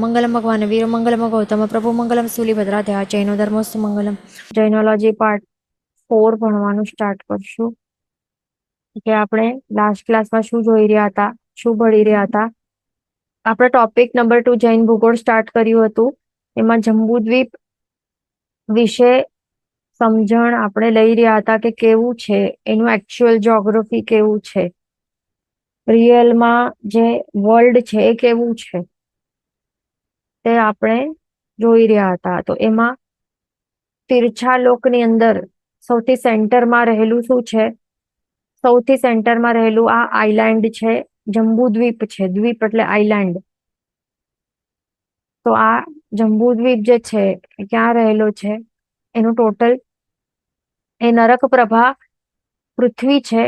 મંગલમ ભગવાન વીર મંગલમ ગૌતમ પ્રભુ મંગલમ સુલીભદ્રાધ્યા જૈનો ધર્મોસ્તુ મંગલમ. જૈનોલોજી પાર્ટ 4 ભણવાનું સ્ટાર્ટ કરશું. કે આપણે લાસ્ટ ક્લાસમાં શું જોઈ રહ્યા હતા, શું ભણી રહ્યા હતા. આપણે ટોપિક નંબર 2 જૈન ભૂગોળ સ્ટાર્ટ કર્યું હતું. એમાં જંબુદ્વીપ વિશે સમજણ આપણે લઈ રહ્યા હતા કે કેવું છે એનું એકચ્યુઅલ જ્યોગ્રાફી, કેવું છે રિયલમાં જે વર્લ્ડ છે એ કેવું છે તે આપણે જોઈ રહ્યા હતા. તો એમાં તિરછા લોકની અંદર સૌથી સેન્ટરમાં રહેલું શું છે? સૌથી સેન્ટરમાં રહેલું આ આઈલેન્ડ છે, જંબુદ્વીપ છે. દ્વીપ એટલે આઈલેન્ડ. તો આ જંબુદ્વીપ જે છે એ ક્યાં રહેલો છે? એનું ટોટલ એ નરક પ્રભા પૃથ્વી છે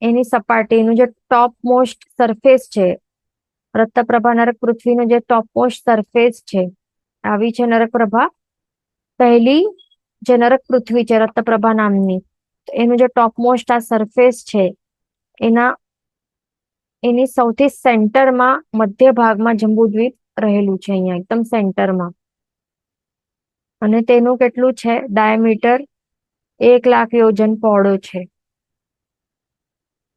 એની સપાટીનું જે ટોપ મોસ્ટ સરફેસ છે, રત્નપ્રભા નરક પૃથ્વીનું જે ટોપ મોસ્ટ સરફેસ છે, આવી છે નરકપ્રભા. પહેલી જે નરક પૃથ્વી છે રત્નપ્રભા નામની, એનું જે ટોપ મોસ્ટ આ સરફેસ છે એની સૌથી સેન્ટરમાં મધ્ય ભાગમાં જંબુદ્વીપ રહેલું છે, અહીંયા એકદમ સેન્ટરમાં. અને તેનું કેટલું છે ડાયામીટર? 1,00,000 યોજન પહોળો છે.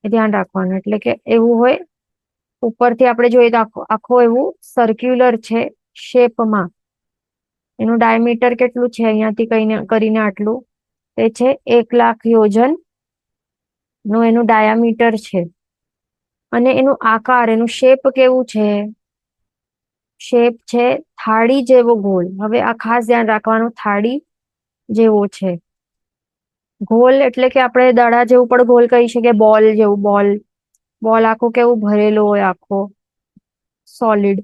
એ ધ્યાન રાખવાનું. એટલે કે એવું હોય, ઉપરથી આપણે જોઈએ તો આખો એવું સર્ક્યુલર છે શેપમાં. એનું ડાયામીટર કેટલું છે અહીંયાથી કરીને આટલું? તે છે 1,00,000 યોજન નું એનું ડાયામીટર છે. અને એનું આકાર, એનું શેપ કેવું છે? શેપ છે થાળી જેવો ગોળ. હવે આ ખાસ ધ્યાન રાખવાનું, થાળી જેવો છે. ગોલ એટલે કે આપણે દડા જેવું પણ ગોલ કહી શકીએ, બોલ જેવું. બોલ આખો કેવું ભરેલો હોય, આખો સોલિડ.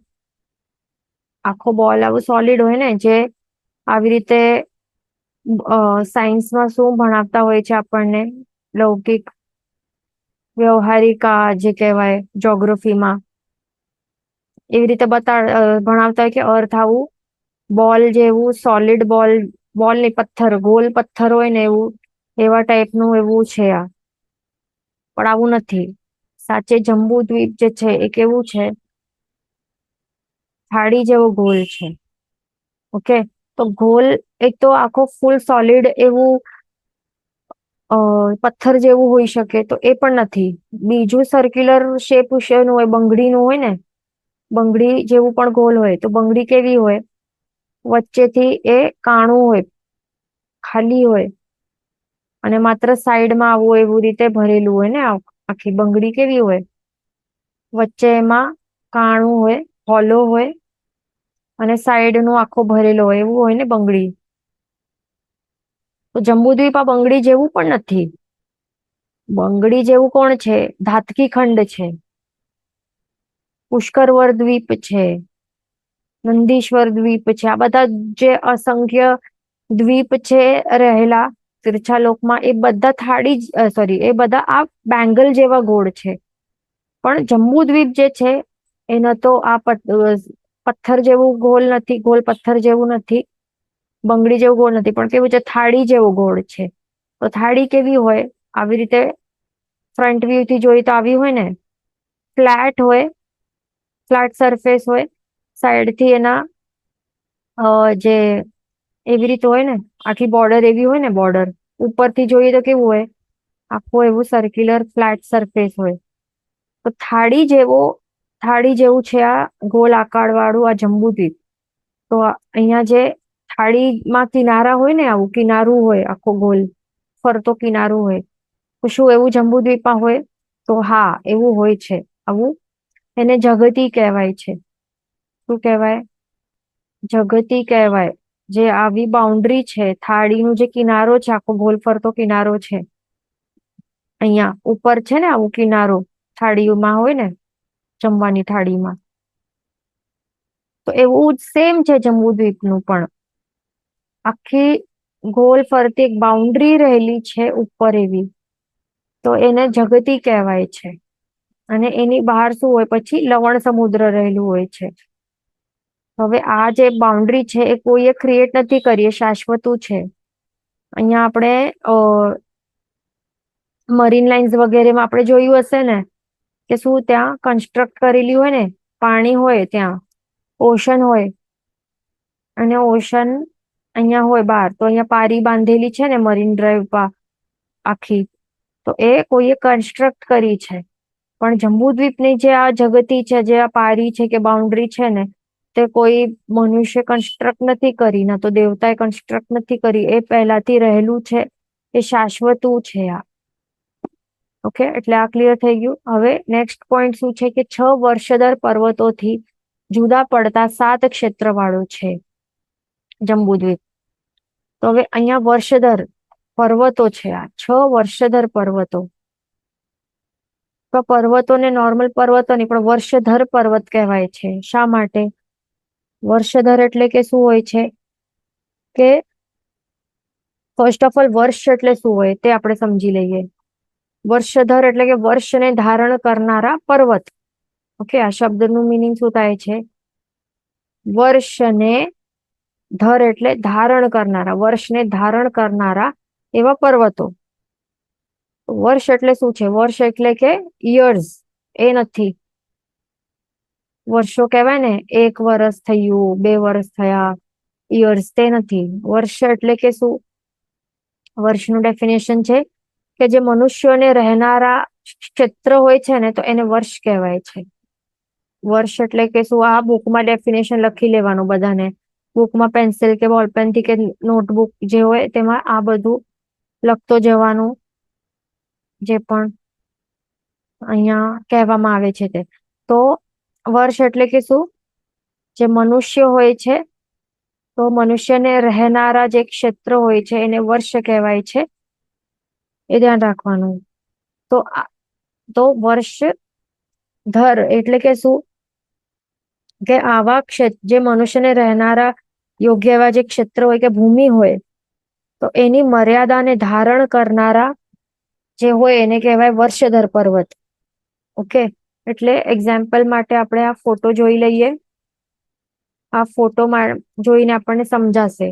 આખો બોલ આવું સોલિડ હોય ને, જે આવી રીતે સાયન્સમાં શું ભણાવતા હોય છે આપણને, લૌકિક વ્યવહારિક જે કહેવાય જ્યોગ્રાફીમાં, એવી રીતે ભણાવતા હોય કે અર્થ આવું બોલ જેવું સોલિડ બોલ ને પથ્થર, ગોલ પથ્થર હોય ને એવું, એવા ટાઈપનું એવું છે આ. પણ આવું નથી. સાચે જંબુદ્વીપ જે છે એ કેવું છે? થાળી જેવો ગોલ છે. ઓકે. તો ગોલ એક તો આખો ફૂલ સોલિડ એવું પથ્થર જેવું હોઈ શકે, તો એ પણ નથી. બીજું સર્ક્યુલર શેપ નું હોય, બંગડીનું હોય ને, બંગડી જેવું પણ ગોલ હોય. તો બંગડી કેવી હોય? વચ્ચેથી એ કાણું હોય, ખાલી હોય, અને માત્ર સાઈડમાં આવું એવું રીતે ભરેલું હોય ને. આખી બંગડી કેવી હોય? વચ્ચે એમાં કાણું હોય, હોલો હોય, અને સાઈડ નું આખો ભરેલો હોય, એવું હોય ને બંગડી. તો જંબુદ્વીપ આ બંગડી જેવું પણ નથી. બંગડી જેવું કોણ છે? ધાતકી ખંડ છે, પુષ્કરવર દ્વીપ છે, નંદીશ્વર દ્વીપ છે. આ બધા જે અસંખ્ય દ્વીપ છે રહેલા તીર્થાલોકમાં, એ બધા એ બધા આ બેંગલ જેવા ગોળ છે. પણ જંબુદ્વીપ જે છે એના તો આ પથ્થર જેવું ગોળ નથી, ગોળ પથ્થર જેવું નથી, બંગડી જેવું ગોળ નથી, પણ કેવું છે? થાળી જેવો ગોળ છે. તો થાળી કેવી હોય? આવી રીતે ફ્રન્ટ વ્યૂ થી જોઈ તો આવી હોય ને, ફ્લેટ હોય, ફ્લેટ સરફેસ હોય. સાઈડ થી એના જે એવી રીતે હોય ને, આખી બોર્ડર એવી હોય ને, બોર્ડર ઉપરથી જોઈએ તો કેવું હોય? આખું એવું સર્ક્યુલર ફ્લેટ સરફેસ હોય. તો થાળી જેવું છે આ ગોલ આકાર વાળું આ જંબુદ્વીપ. તો અહીંયા જે થાળીમાં કિનારા હોય ને, આવું કિનારું હોય, આખો ગોલ ફરતો કિનારું હોય. તો શું એવું જંબુદ્વીપમાં હોય? તો હા, એવું હોય છે. આવું એને જગતી કહેવાય છે. શું કહેવાય? જગતી કહેવાય. જે આવી બાઉન્ડ્રી છે, થાળીનું જે કિનારો છે, આખો ગોલ ફરતો કિનારો છે, અહીંયા ઉપર છે ને આવું કિનારો થાળીઓમાં હોય ને, જમવાની થાળીમાં. તો એવું સેમ છે જંબુદ્વીપનું પણ. આખી ગોલ ફરતી એક બાઉન્ડ્રી રહેલી છે ઉપર એવી. તો એને જગતી કહેવાય છે. અને એની બહાર શું હોય? પછી લવણ સમુદ્ર રહેલું હોય છે. હવે આ જે બાઉન્ડ્રી છે એ કોઈએ ક્રિએટ નથી કરી, એ શાશ્વતું છે. અહીંયા આપણે મરીન લાઇન્સ વગેરેમાં આપણે જોયું હશે ને, કે શું ત્યાં કન્સ્ટ્રક્ટ કરેલી હોય ને, પાણી હોય ત્યાં, ઓશન હોય અને ઓશન અહીંયા હોય બહાર, તો અહીંયા પારી બાંધેલી છે ને મરીન ડ્રાઈવ આખી, તો એ કોઈએ કન્સ્ટ્રક્ટ કરી છે. પણ જંબુદ્વીપની જે આ જગતી છે, જે આ પારી છે કે બાઉન્ડ્રી છે ને, તે કોઈ મનુષ્ય કન્સ્ટ્રક્ટ નથી કરી, ના તો દેવતાએ કન્સ્ટ્રક્ટ નથી કરી, એ પહેલાથી રહેલું છે, એ શાશ્વતું છે આ. ઓકે, એટલે આ ક્લિયર થઈ ગયું. હવે નેક્સ્ટ પોઈન્ટ શું છે કે 6 વર્ષદર પર્વતોથી જુદા પડતા 7 ક્ષેત્ર વાળો છે જંબુદ્વીપ. તો હવે અહીંયા વર્ષદર પર્વતો છે, આ 6 વર્ષધર પર્વતો. તો પર્વતોને નોર્મલ પર્વતો નહીં પણ વર્ષધર પર્વત કહેવાય છે. શા માટે? વર્ષધર એટલે કે શું હોય છે કે ફર્સ્ટ ઓફ ઓલ વર્ષ એટલે શું હોય તે આપણે સમજી લઈએ. વર્ષધર એટલે કે વર્ષને ધારણ કરનારા પર્વત. ઓકે, આ શબ્દનું મિનિંગ શું થાય છે? વર્ષને ધર એટલે ધારણ કરનારા, વર્ષને ધારણ કરનારા એવા પર્વતો. વર્ષ એટલે શું છે? વર્ષ એટલે કે યર્સ, એ નથી. વર્ષો કહેવાય ને, 1 વર્ષ થયું, 2 વર્ષ થયા, યર્સ, તે નથી. વર્ષ એટલે કે શું? વર્ષનું ડેફિનેશન છે કે જે મનુષ્યોને રહેનારા ક્ષેત્ર હોય છે ને, તો એને વર્ષ કહેવાય છે. વર્ષ એટલે કે શું? આ બુકમાં ડેફિનેશન લખી લેવાનું બધાને. બુકમાં પેન્સિલ કે બોલપેન થી કે નોટબુક જે હોય તેમાં આ બધું લખતો જવાનું, જે પણ અહીંયા કહેવામાં આવે છે તે. તો વર્ષ એટલે કે શું? જે મનુષ્ય હોય છે, તો મનુષ્યને રહેનારા જે ક્ષેત્ર હોય છે એને વર્ષ કહેવાય છે, એ ધ્યાન રાખવાનું. તો વર્ષ ધર એટલે કે શું? કે આવા ક્ષેત્ર જે મનુષ્યને રહેનારા યોગ્ય એવા જે ક્ષેત્ર હોય કે ભૂમિ હોય, તો એની મર્યાદાને ધારણ કરનારા જે હોય એને કહેવાય વર્ષધર પર્વત. ઓકે, એટલે એક્ઝામ્પલ માટે આપણે આ ફોટો જોઈ લઈએ. આ ફોટો જોઈને આપણને સમજાશે.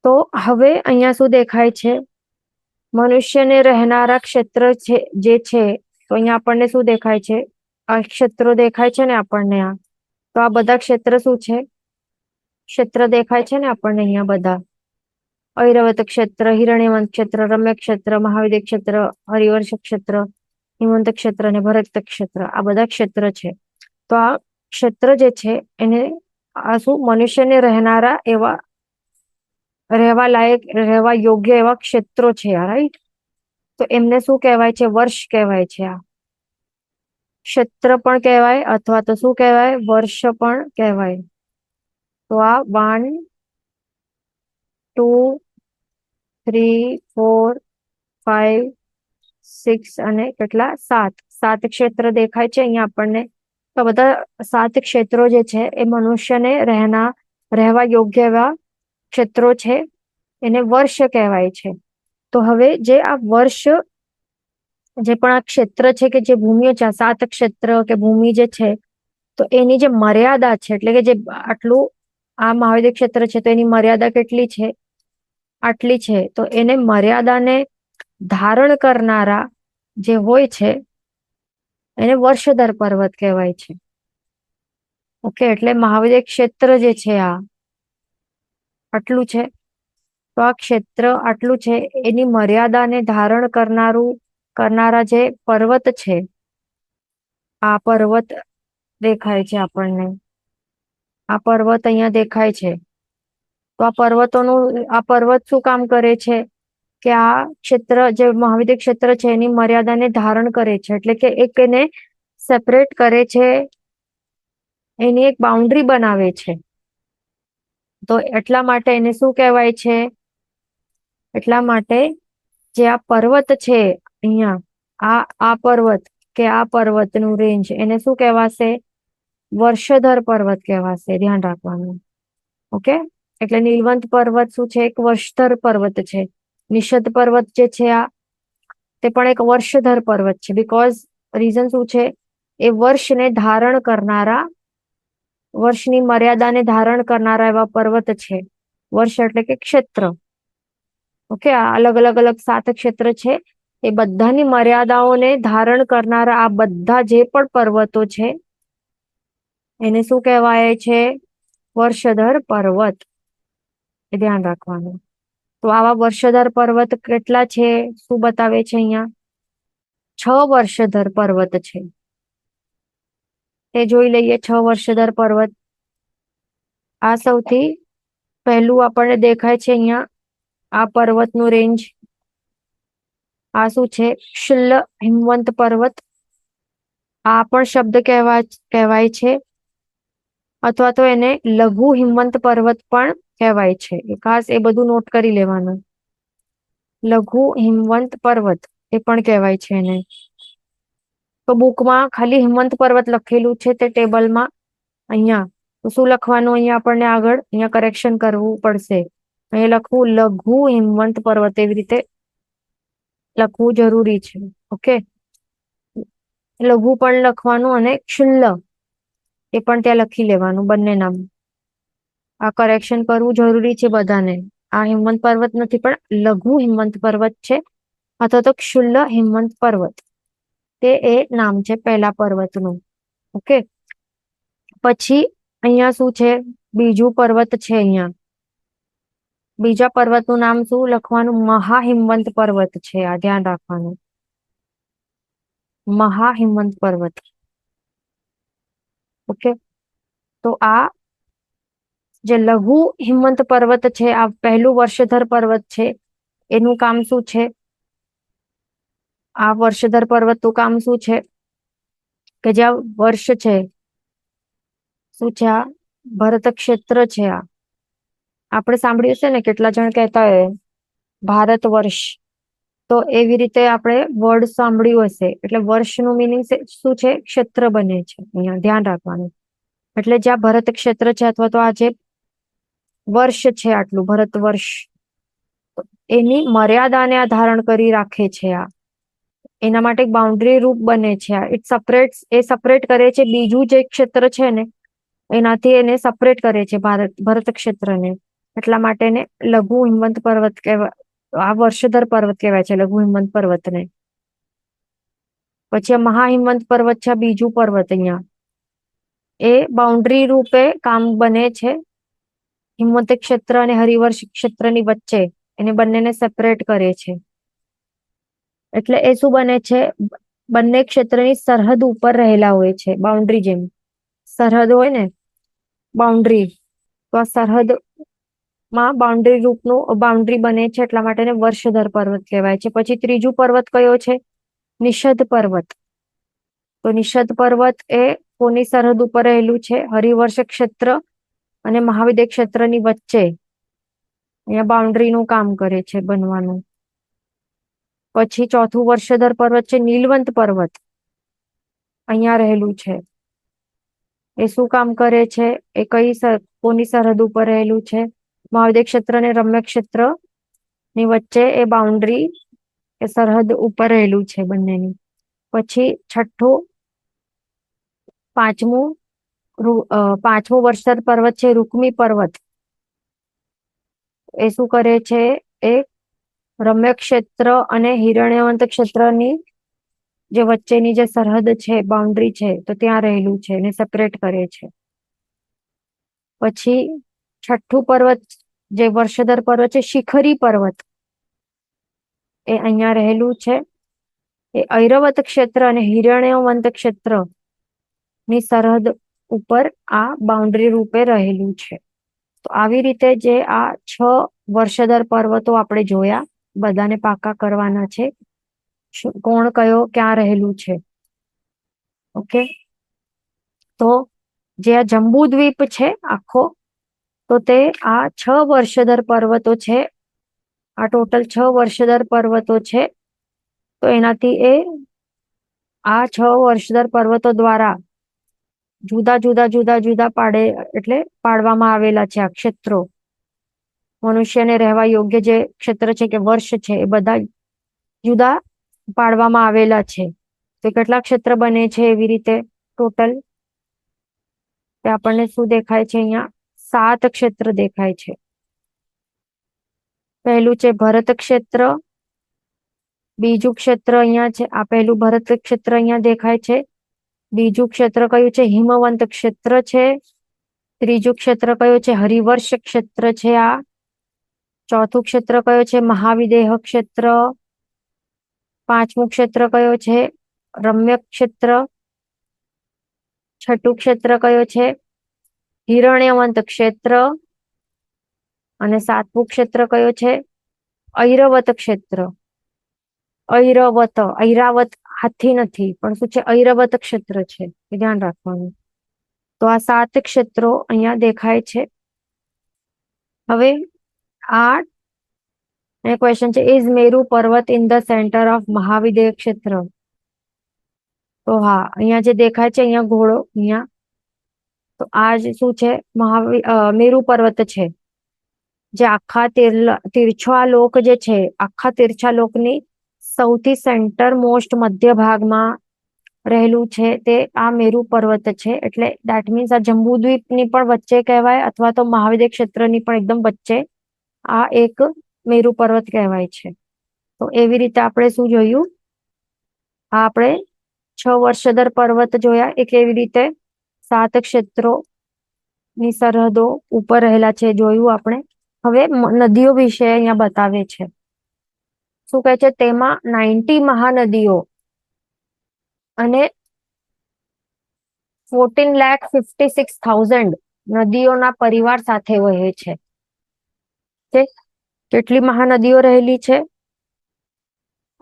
તો હવે અહીંયા શું દેખાય છે? મનુષ્યને રહેનારા ક્ષેત્ર જે છે, તો અહીંયા આપણને શું દેખાય છે? આ ક્ષેત્રો દેખાય છે ને આપણને. આ તો આ બધા ક્ષેત્ર શું છે? ક્ષેત્ર દેખાય છે ને આપણને અહીંયા બધા. ઐરવત ક્ષેત્ર, હિરણ્યવંત ક્ષેત્ર, રમ્ય ક્ષેત્ર, મહાવિદ્ય ક્ષેત્ર, હરિવર્ષ ક્ષેત્ર, હિમંત ક્ષેત્ર અને ભરત ક્ષેત્ર, આ બધા ક્ષેત્ર છે. તો આ ક્ષેત્ર જે છે એને આ શું? મનુષ્યને રહેનારા એવા, રહેવા લાયક, રહેવા યોગ્ય એવા ક્ષેત્રો છે, રાઈટ? તો એમને શું કહેવાય છે? વર્ષ કહેવાય છે. આ ક્ષેત્ર પણ કહેવાય અથવા તો શું કહેવાય? વર્ષ પણ કહેવાય. તો આ 1, 2, 3, 4, 5, 6 અને કેટલા? 7 ક્ષેત્ર દેખાય છે અહીંયા આપણને. તો બધા 7 ક્ષેત્રો જે છે એ મનુષ્યને રહેવા યોગ્ય એવા ક્ષેત્રો છે, એને વર્ષ કહેવાય છે. તો હવે જે આ વર્ષ, જે પણ આ ક્ષેત્ર છે કે જે ભૂમિઓ છે, 7 ક્ષેત્ર કે ભૂમિ જે છે, તો એની જે મર્યાદા છે, એટલે કે જે આટલું આ મહાવિદ્ય ક્ષેત્ર છે, તો એની મર્યાદા કેટલી છે? આટલી છે. તો એને મર્યાદાને ધારણ કરનારા જે હોય છે એને વર્ષધર પર્વત કહેવાય છે. ઓકે, એટલે મહાવિદ્ય ક્ષેત્ર જે છે આ આટલું છે, તો આ ક્ષેત્ર આટલું છે, એની મર્યાદાને ધારણ કરનારા જે પર્વત છે, આ પર્વત દેખાય છે આપણને. આ પર્વત અહીંયા દેખાય છે. તો આ પર્વત શું કામ કરે છે? કે આ ક્ષેત્ર, જે મહાવિદ્ય ક્ષેત્ર છે, એની મર્યાદાને ધારણ કરે છે, એટલે કે એક એને સેપરેટ કરે છે, એની એક બાઉન્ડ્રી બનાવે છે. તો એટલા માટે એને શું કહેવાય છે? એટલા માટે જે આ પર્વત છે અહીંયા, આ પર્વત કે આ પર્વતનું રેન્જ, એને શું કહેવાશે? વર્ષધર પર્વત કહેવાશે. ધ્યાન રાખવાનું. ઓકે, એટલે નીલવંત પર્વત શું છે? એક વર્ષધર પર્વત છે. નિષદ પર્વત જે છે આ, તે પણ એક વર્ષધર પર્વત છે. બીકોઝ રીઝન શું છે? એ વર્ષને ધારણ કરનારા, વર્ષની મર્યાદાને ધારણ કરનારા એવા પર્વત છે. વર્ષ એટલે કે ક્ષેત્ર. ઓકે, આ અલગ 7 ક્ષેત્ર છે, એ બધાની મર્યાદાઓને ધારણ કરનારા આ બધા જે પણ પર્વતો છે, એને શું કહેવાય છે? વર્ષધર પર્વત. એ ધ્યાન રાખવાનું. તો આવા વર્ષધર પર્વત કેટલા છે? શું બતાવે છે અહીંયા? 6 વર્ષધર પર્વત છે. એ જોઈ લઈએ 6 વર્ષધર પર્વત. આ સૌથી પહેલું આપણને દેખાય છે અહીંયા, આ પર્વતનું રેન્જ. આ શું છે? શુલ્લ હિમવંત પર્વત. આ પણ શબ્દ કહેવાય છે, અથવા તો એને લઘુ હિમવંત પર્વત પણ કહેવાય છે. ખાસ એ બધું નોટ કરી લેવાનું. લઘુ હિમવંત પર્વત એ પણ કહેવાય છે એને. તો બુકમાં ખાલી હિમવંત પર્વત લખેલું છે તે ટેબલમાં. અહીંયા તો શું લખવાનું? અહીંયા આપણને આગળ અહીંયા કરેક્શન કરવું પડશે. અહીંયા લખવું લઘુ હિમવંત પર્વત, એવી રીતે લખવું જરૂરી છે. ઓકે, લઘુ પણ લખવાનું અને ક્ષુલ્લ એ પણ ત્યાં લખી લેવાનું, બંને નામ. આ કરેક્શન કરવું જરૂરી છે બધાને. આ હિમવંત પર્વત નથી, પણ લઘુ હિમવંત પર્વત છે, અથવા તો ક્ષુલ્લ હિમવંત પર્વત. તે એ નામ છે પહેલા પર્વતનું. ઓકે, પછી અહીંયા શું છે? બીજું પર્વત છે અહીંયા. બીજા પર્વતનું નામ શું લખવાનું? મહાહિમવંત પર્વત છે. આ ધ્યાન રાખવાનું. મહાહિમવંત પર્વત. ઓકે, તો આ જે લઘુ હિમવંત પર્વત છે, આ પહેલું વર્ષધર પર્વત છે, એનું કામ શું છે? આ વર્ષધર પર્વતનું કામ શું છે? કે જ્યાં વર્ષ છે, શું છે? આ ભરત ક્ષેત્ર છે. આ આપણે સાંભળ્યું છે ને, કેટલા જણ કહેતા હોય ભારત વર્ષ. તો એવી રીતે આપણે વર્ડ સાંભળ્યું હશે. એટલે વર્ષનું મિનિંગ શું છે? ક્ષેત્ર બને છે. અહીંયા ધ્યાન રાખવાનું. એટલે જ્યાં ભરત ક્ષેત્ર છે, અથવા તો આ જે વર્ષ છે, આટલું ભરત વર્ષ, એની મર્યાદાને આ ધારણ કરી રાખે છે. આ એના માટે બાઉન્ડ્રી રૂપ બને છે. આ એ સપરેટ કરે છે બીજું જે ક્ષેત્ર છે ને, એનાથી એને સપરેટ કરે છે ભરત ક્ષેત્રને. એટલા માટે એને લઘુ હિમવંત પર્વત કહેવાય. આ વર્ષધર પર્વત કહેવાય છે લઘુ હિમવંત પર્વતને. પછી આ મહાહિમવંત પર્વત છે, બીજું પર્વત. અહીંયા એ બાઉન્ડ્રી રૂપે કામ બને છે હિમવંત ક્ષેત્ર અને હરિવર્ષ ક્ષેત્રની વચ્ચે. એને બંનેને સેપરેટ કરે છે. એટલે એ શું બને છે? બંને ક્ષેત્રની સરહદ ઉપર રહેલા હોય છે. બાઉન્ડ્રી, જેમ સરહદ હોય ને, બાઉન્ડ્રી. તો આ સરહદ માં બાઉન્ડ્રી રૂપનું બાઉન્ડ્રી બને છે. એટલા માટે એને વર્ષધર પર્વત કહેવાય છે. પછી ત્રીજું પર્વત કયો છે? નિષદ પર્વત. તો નિષદ પર્વત એ કોની સરહદ ઉપર રહેલું છે? હરિવર્ષ ક્ષેત્ર અને મહાવિદ્ય ક્ષેત્રની વચ્ચે. અહીંયા બાઉન્ડ્રીનું કામ કરે છે બનવાનું. પછી ચોથું વર્ષધર પર્વત છે નીલવંત પર્વત. અહીંયા રહેલું છે. એ શું કામ કરે છે? એ કોની સરહદ ઉપર રહેલું છે? મહાવિદ્ય ક્ષેત્ર અને રમ્ય ક્ષેત્ર ની વચ્ચે એ બાઉન્ડ્રી, એ સરહદ ઉપર રહેલું છે બંનેની. પછી છઠ્ઠું, પાંચમું વર્ષધર પર્વત છે રૂકમી પર્વત. એ શું કરે છે? એ રમ્ય ક્ષેત્ર અને હિરણ્યવંત ક્ષેત્રની જે વચ્ચેની જે સરહદ છે, બાઉન્ડ્રી છે, તો ત્યાં રહેલું છે, એને સેપરેટ કરે છે. પછી છઠ્ઠું પર્વત, જે વર્ષધર પર્વત છે, શિખરી પર્વત. એ અહીંયા રહેલું છે. એ ઐરવત ક્ષેત્ર અને હિરણ્યવંત ક્ષેત્ર ની સરહદ ઉપર આ બાઉન્ડ્રી રૂપે રહેલું છે. તો આવી રીતે જે આ 6 વર્ષધર પર્વતો આપણે જોયા, બધાને પાકા કરવાના છે. કોણ કયો ક્યાં રહેલું છે. ઓકે, તો જે આ જંબુદ્વીપ છે આખો, તો તે આ 6 વર્ષધર પર્વતો છે. આ ટોટલ 6 વર્ષધર પર્વતો છે. તો એનાથી આ 6 વર્ષધર પર્વતો દ્વારા જુદા પાડવામાં આવેલા છે આ ક્ષેત્રો. મનુષ્યને રહેવા યોગ્ય જે ક્ષેત્ર છે કે વર્ષ છે, એ બધા જુદા પાડવામાં આવેલા છે. તો કેટલા ક્ષેત્ર બને છે એવી રીતે ટોટલ? તે આપણને શું દેખાય છે? અહીંયા 7 ક્ષેત્ર દેખાય છે. પહેલું છે ભરત ક્ષેત્ર. બીજું ક્ષેત્ર અહીંયા છે. આ પહેલું ભરત ક્ષેત્ર અહીંયા દેખાય છે. બીજું ક્ષેત્ર કયું છે? હિમવંત ક્ષેત્ર છે. ત્રીજું ક્ષેત્ર કયું છે? હરિવર્ષ ક્ષેત્ર છે. આ ચોથું ક્ષેત્ર કયું છે? મહાવિદેહ ક્ષેત્ર. પાંચમું ક્ષેત્ર કયું છે? રમ્ય ક્ષેત્ર. છઠ્ઠું ક્ષેત્ર કયું છે? હિરણ્યવંત ક્ષેત્ર. અને સાતમું ક્ષેત્ર કયું છે? ઐરવત ક્ષેત્ર. ઐરાવત હાથી નથી, પણ શું છે? ઐરવત ક્ષેત્ર છે, એ ધ્યાન રાખવાનું. તો આ 7 ક્ષેત્રો અહીંયા દેખાય છે. હવે આ ક્વેશ્ચન છે, ઇઝ મેરુ પર્વત ઇન ધ સેન્ટર ઓફ મહાવિદેહ ક્ષેત્ર? તો હા, અહીંયા જે દેખાય છે, અહીંયા ઘોડો, અહીંયા તો આ જ શું છે? મેરુ પર્વત છે, જે આખા તીર્છા લોક જે છે, આખા તીર્છા લોકની સૌથી સેન્ટર મોસ્ટ મધ્ય ભાગમાં રહેલું છે, તે આ મેરુ પર્વત છે. એટલે દેટ મીન્સ આ જંબુદ્વીપની પણ વચ્ચે કહેવાય, અથવા તો મહાવિદેહ ક્ષેત્રની પણ એકદમ વચ્ચે આ એક મેરુ પર્વત કહેવાય છે. તો એવી રીતે આપણે શું જોયું? આ આપણે 6 વર્ષધર પર્વત જોયા, એ કેવી રીતે 7 ક્ષેત્રો ની સરહદો ઉપર રહેલા છે, જોયું આપણે. હવે નદીઓ વિશે અહીંયા બતાવે છે. શું કહે છે? તેમાં 90 મહાનદીઓ અને 14,56,000 નદીઓના પરિવાર સાથે વહે છે. કેટલી મહાનદીઓ રહેલી છે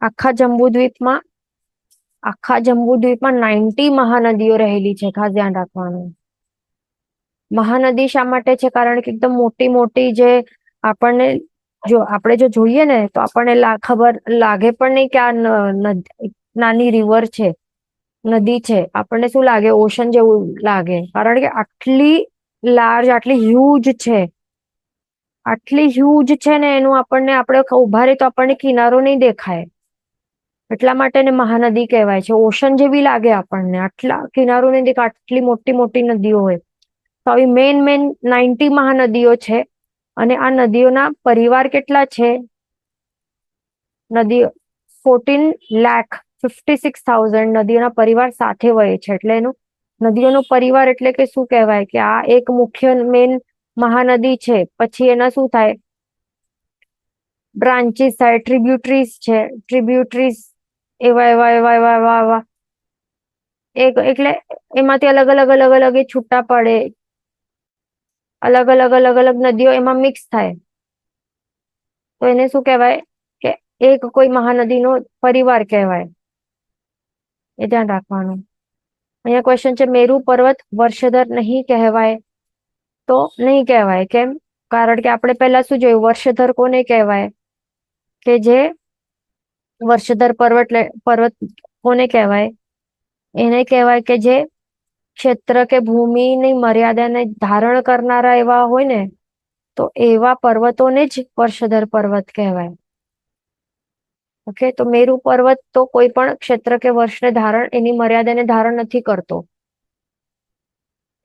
આખા જંબુદ્વીપમાં? આખા જંબુદ્વીપમાં 90 મહાનદીઓ રહેલી છે. ખાસ ધ્યાન રાખવાનું. મહાનદી શા માટે છે? કારણ કે એકદમ મોટી મોટી, જે આપણને આપણે જો જોઈએ ને, તો આપણને ખબર લાગે પણ નહીં કે આ નાની રિવર છે, નદી છે. આપણને શું લાગે? ઓશન જેવું લાગે, કારણ કે આટલી લાર્જ, આટલી હ્યુજ છે. આટલી હ્યુજ છે ને, એનું આપણે ઉભા રહી તો આપણને કિનારો નહીં દેખાય. એટલા માટે ને મહાનદી કહેવાય છે. ઓશન જેવી લાગે આપણને, આટલા કિનારો નહીં દેખાય, આટલી મોટી મોટી નદીઓ હોય. તો આવી મેન 90 મહાનદીઓ છે. અને આ નદીઓના પરિવાર કેટલા છે? નદીઓ 14,56,000 નદીઓના પરિવાર સાથે વહે છે. એટલે એનું નદીઓનો પરિવાર એટલે કે શું કહેવાય? કે આ એક મુખ્ય મેન મહાનદી છે, પછી એના શું થાય? બ્રાન્ચીસ થાય, ટ્રિબ્યુટરીઝ છે. ટ્રિબ્યુટરીઝ એવા એવા એવા એવા એવા એવા એટલે એમાંથી અલગ અલગ અલગ અલગ એ છૂટા પડે. અલગ અલગ અલગ અલગ નદીઓ એમાં મિક્સ થાય, તો એને શું કહેવાય? કે એક કોઈ મહાનદીનો પરિવાર કહેવાય. એ ધ્યાન રાખવાનું. અહીંયા ક્વેશ્ચન છે, મેરુ પર્વત વર્ષધર નહીં કહેવાય? તો નહીં કહેવાય. કેમ? કારણ કે આપણે પહેલા શું જોયું? વર્ષધર કોને કહેવાય? કે જે વર્ષધર પર્વત કોને કહેવાય? એને કહેવાય કે જે ક્ષેત્ર કે ભૂમિની મર્યાદાને ધારણ કરનારા એવા હોય ને, તો એવા પર્વતોને જ વર્ષધર પર્વત કહેવાય. ઓકે, તો મેરુ પર્વત તો કોઈ પણ ક્ષેત્ર કે વર્ષને એની મર્યાદાને ધારણ નથી કરતો.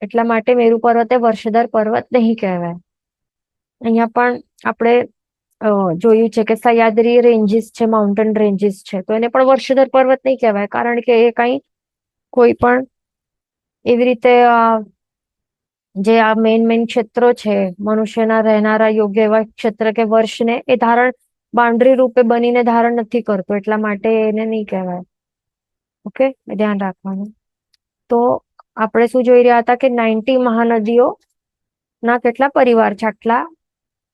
એટલા માટે મેરુ પર્વત એ વર્ષધર પર્વત નહીં કહેવાય. અહીંયા પણ આપણે જોયું છે કે સહ્યાદ્રી રેન્જીસ છે, માઉન્ટેન રેન્જીસ છે, તો એને પણ વર્ષધર પર્વત નહીં કહેવાય, કારણ કે એ કોઈ પણ એવી રીતે જે આ મેન ક્ષેત્રો છે, મનુષ્યના રહેનારા યોગ્ય એવા ક્ષેત્ર કે વર્ષને એ બાઉન્ડ્રી રૂપે બનીને ધારણ નથી કરતો. એટલા માટે એને નહીં કહેવાય. ઓકે, ધ્યાન રાખવાનું. તો આપણે શું જોઈ રહ્યા હતા? કે 90 મહાનદીઓ ના કેટલા પરિવાર છે? આટલા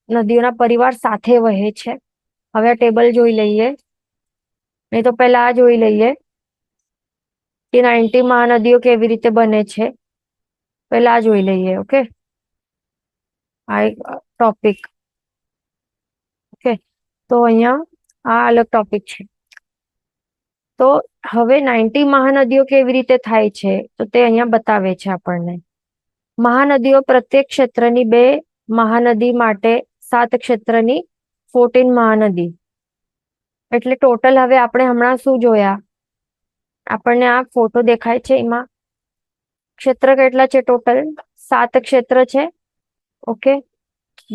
નદીઓના પરિવાર સાથે વહે છે. હવે આ ટેબલ જોઈ લઈએ, નહીં તો પહેલા આ જોઈ લઈએ કે 90 મહાનદીઓ કેવી રીતે બને છે. પહેલા આ જોઈ લઈએ. ઓકે, આ એક ટોપિક. ઓકે, તો અહીંયા આ અલગ ટોપિક છે. તો હવે 90 મહાનદીઓ કેવી રીતે થાય છે? તો તે અહીંયા બતાવે છે આપણને. મહાનદીઓ પ્રત્યેક ક્ષેત્રની 2 મહાનદી માટે 7 ક્ષેત્રની 14 મહાનદી. એટલે ટોટલ હવે આપણે હમણાં શું જોયા? આપણને આ ફોટો દેખાય છે, એમાં ક્ષેત્ર કેટલા છે? ટોટલ 7 ક્ષેત્ર છે. ઓકે,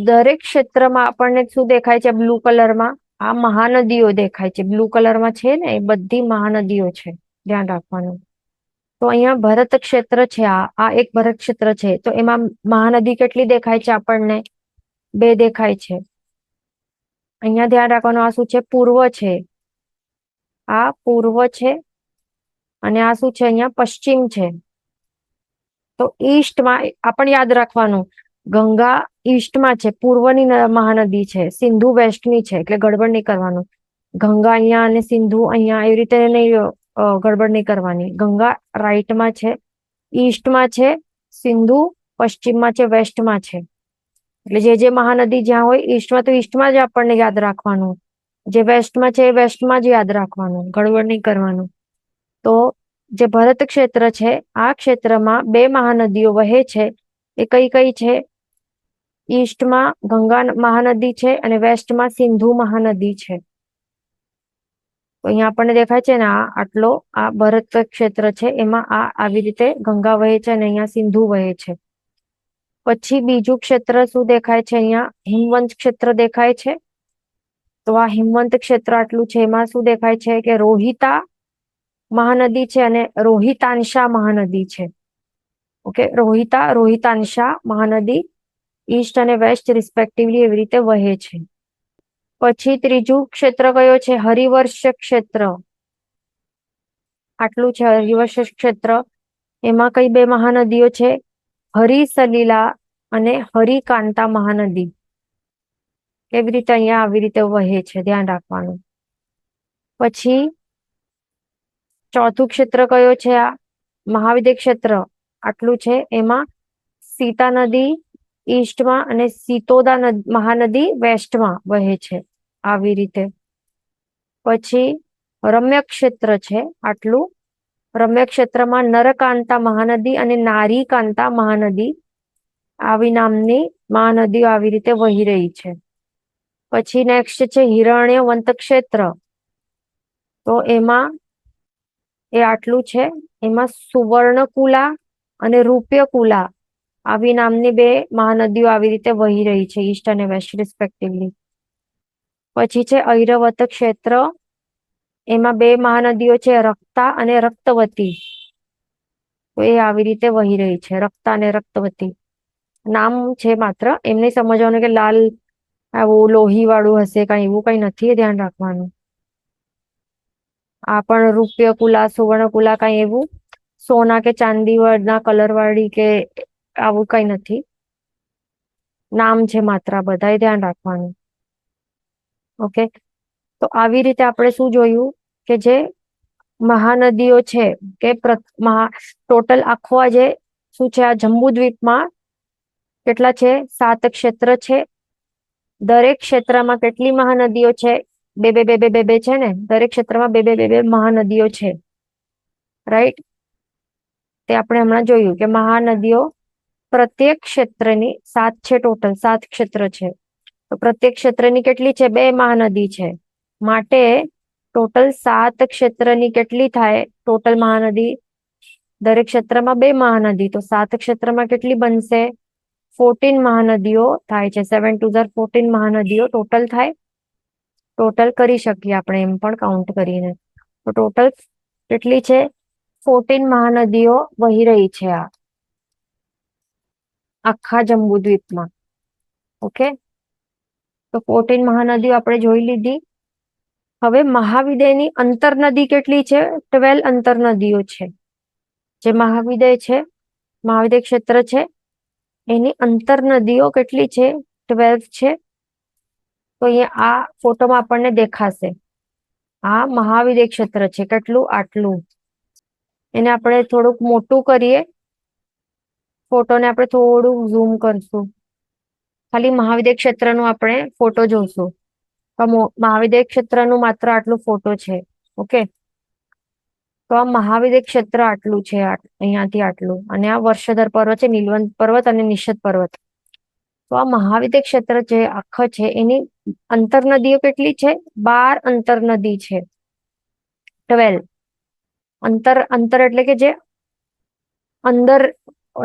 દરેક ક્ષેત્રમાં આપણને શું દેખાય છે? બ્લુ કલરમાં આ મહાનદીઓ દેખાય છે. બ્લુ કલરમાં છે ને, એ બધી મહાનદીઓ છે. ધ્યાન રાખવાનું. તો અહીંયા ભરત ક્ષેત્ર છે, આ એક ભરત ક્ષેત્ર છે. તો એમાં મહાનદી કેટલી દેખાય છે આપણને? 2 દેખાય છે. અહીંયા ધ્યાન રાખવાનું, આ શું છે? પૂર્વ છે. આ પૂર્વ છે અને આ શું છે? અહીંયા પશ્ચિમ છે. તો ઈસ્ટમાં આપણે યાદ રાખવાનું, ગંગા ઈસ્ટમાં છે, પૂર્વની મહાનદી છે, સિંધુ વેસ્ટની છે, એટલે ગડબડ નહીં કરવાનું. ગંગા અહીંયા અને સિંધુ અહીંયા એવી રીતે નહીં, ગડબડ નહીં કરવાની. ગંગા રાઈટમાં છે, ઈસ્ટમાં છે, સિંધુ પશ્ચિમમાં છે, વેસ્ટમાં છે. એટલે જે મહાનદી જ્યાં હોય ઈસ્ટમાં, તો ઈસ્ટમાં જ આપણને યાદ રાખવાનું. જે વેસ્ટમાં છે એ વેસ્ટમાં જ યાદ રાખવાનું, ગડબડ નહીં કરવાનું. તો જે ભરત ક્ષેત્ર છે, આ ક્ષેત્રમાં 2 મહાનદીઓ વહે છે. એ કઈ કઈ છે? ઈસ્ટમાં ગંગા મહાનદી છે અને વેસ્ટમાં સિંધુ મહાનદી છે. તો અહીંયા આપણને દેખાય છે ને, આટલો આ ભરત ક્ષેત્ર છે, એમાં આ આવી રીતે ગંગા વહે છે અને અહીંયા સિંધુ વહે છે. પછી બીજું ક્ષેત્ર શું દેખાય છે? અહીંયા હિમવંત ક્ષેત્ર દેખાય છે. તો આ હિમવંત ક્ષેત્ર આટલું છે. એમાં શું દેખાય છે? કે રોહિતા મહાનદી છે અને રોહિતાંશા મહાનદી છે. ઓકે, રોહિતાંશા મહાનદી ઈસ્ટ અને વેસ્ટ રિસ્પેક્ટિવલી એવી રીતે વહે છે. પછી ત્રીજું ક્ષેત્ર કયો છે? હરિવર્ષ ક્ષેત્ર. આટલું છે હરિવર્ષ ક્ષેત્ર. એમાં કઈ 2 મહાનદીઓ છે? હરિસલીલા અને હરિકાંતા મહાનદી. કેવી રીતે? અહીંયા આવી રીતે વહે છે, ધ્યાન રાખવાનું. પછી ચોથું ક્ષેત્ર કયો છે? આ મહાવિદ્ય ક્ષેત્ર આટલું છે. એમાં સીતા નદી ઈસ્ટમાં અને સીતોદા મહાનદી વેસ્ટમાં વહે છે, આવી રીતે. પછી રમ્ય ક્ષેત્ર છે આટલું. રમ્ય ક્ષેત્રમાં નરકાંતા મહાનદી અને નારીકાંતા મહાનદી આવી નામની મહાનદીઓ આવી રીતે વહી રહી છે. પછી નેક્સ્ટ છે હિરણ્યવંત ક્ષેત્ર. તો એમાં એ આટલું છે. એમાં સુવર્ણકુલા અને રૂપ્યકુલા આવી નામની 2 મહાનદીઓ આવી રીતે વહી રહી છે, ઈસ્ટ અને વેસ્ટ રિસ્પેક્ટિવલી. પછી છે ઐરવત ક્ષેત્ર. એમાં 2 મહાનદીઓ છે, રક્તા અને રક્તવતી. તો એ આવી રીતે વહી રહી છે, રક્તા અને રક્તવતી. નામ છે માત્ર, એમને સમજવાનું કે લાલ આવું લોહી વાળું હશે, કઈ એવું કઈ નથી, એ ધ્યાન રાખવાનું. આ પણ રૂપ્યકુલા સુવર્ણકુલા કઈ એવું સોના કે ચાંદી ના કલર વાળી કે આવું કઈ નથી, નામ છે માત્ર. બધાએ ધ્યાન રાખવાનું. ઓકે, તો આવી રીતે આપણે શું જોયું કે જે મહાનદીઓ છે કે ટોટલ આખો આ જે શું છે, આ જંબુદ્વીપમાં કેટલા છે? 7 ક્ષેત્ર છે. દરેક ક્ષેત્રમાં કેટલી મહાનદીઓ છે? 2 છે ને, દરેક ક્ષેત્રમાં 2 મહાનદીઓ છે, રાઈટ? તે આપણે હમણાં જોયું કે મહાનદીઓ પ્રત્યેક ક્ષેત્રની 7 છે, ટોટલ 7 ક્ષેત્ર છે. તો પ્રત્યેક ક્ષેત્રની કેટલી છે? 2 મહાનદી છે. માટે ટોટલ 7 ક્ષેત્રની કેટલી થાય ટોટલ મહાનદી? દરેક ક્ષેત્રમાં 2 મહાનદી. તો 7 ક્ષેત્રમાં કેટલી બનશે? 14 મહાનદીઓ થાય છે. 7 2 14 મહાનદીઓ ટોટલ થાય. ટોટલ કરી શકીએ આપણે એમ પણ કાઉન્ટ કરીને. તો ટોટલ કેટલી છે? 14 મહાનદીઓ વહી રહી છે આ આખા જંબુદ્વીપમાં. ઓકે, તો 14 મહાનદીઓ આપણે જોઈ લીધી. હવે મહાવિદ્યની અંતર નદી કેટલી છે? 12 અંતર નદીઓ છે. જે મહાવિદ્ય છે, મહાવિદ્ય ક્ષેત્ર છે, એની અંતર નદીઓ કેટલી છે? 12 છે. તો અહીંયા આ ફોટોમાં આપણને દેખાશે, આ મહાવિદ્ય ક્ષેત્ર છે. કેટલું? આટલું. એને આપણે થોડુંક મોટું કરીએ, ફોટોને આપણે થોડું ઝૂમ કરશું, ખાલી મહાવિદ્ય ક્ષેત્રનું આપણે ફોટો જોશું. મહાવિદ્ય ક્ષેત્રનું માત્ર આટલું ફોટો છે. ઓકે, તો આ મહાવિદ્ય ક્ષેત્ર આટલું છે, અહીંયાથી આટલું. અને આ વર્ષધર પર્વત છે, નીલવંત પર્વત અને નિષદ પર્વત. તો આ મહાવિદ્ય ક્ષેત્ર જે આખા છે, એની અંતર નદીઓ કેટલી છે? 12 અંતર નદી છે. 12 અંતર એટલે કે જે અંદર